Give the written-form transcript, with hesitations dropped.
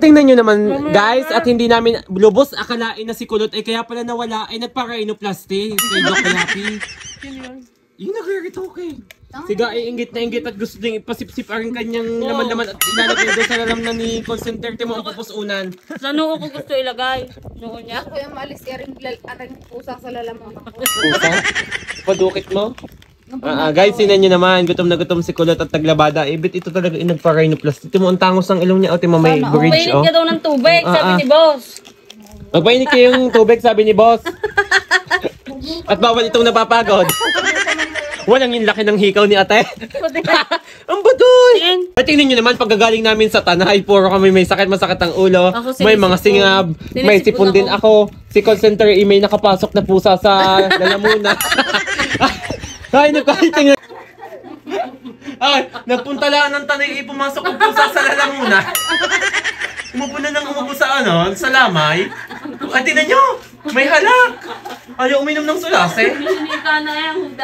tingnan nyo naman guys, at hindi namin lubos akalain na si Kulot ay kaya pala nawala ay nagpa-rhinoplasty kay Doc Yapi. Yung nagre-retoke. Siga ay inggit na inggit at gusto ding ipasip-sip ang kanyang laman-laman at ilalagay doon sa lalamnan ni call center. Timo ang pupusunan. Sa noo ko gusto ilagay. Noo niya. Ako yung maalis aring pusa sa lalaman. Pusa? Padukit mo? Guys, sinan nyo naman. Gutom na gutom si Kulot at naglabada. Ibit ito talaga nagpa-rhinoplasty. Timo ang tangos ng ilong niya. O, timo may bridge. Magpainit ka daw ng tubig, sabi ni boss. Magpainit kayo yung tubig, sabi ni boss. At bawal itong napapagod. Walang yung laki ng hikaw ni ate. Ang baduy! At tingnan nyo naman, pagkagaling namin sa tanay, puro kami may sakit, masakit ang ulo. May mga singab, may sipon din ako. Si call center, may nakapasok na pusa sa lalamuna. Ay, nagkahiting. Ay, nagpunta lang ng tanay, pumasok ang pusa sa lalamuna. Umupo na nang umupo sa sa lamay. At tingnan nyo, may halak. Ayaw uminom ng sulase. Hindi ka na yung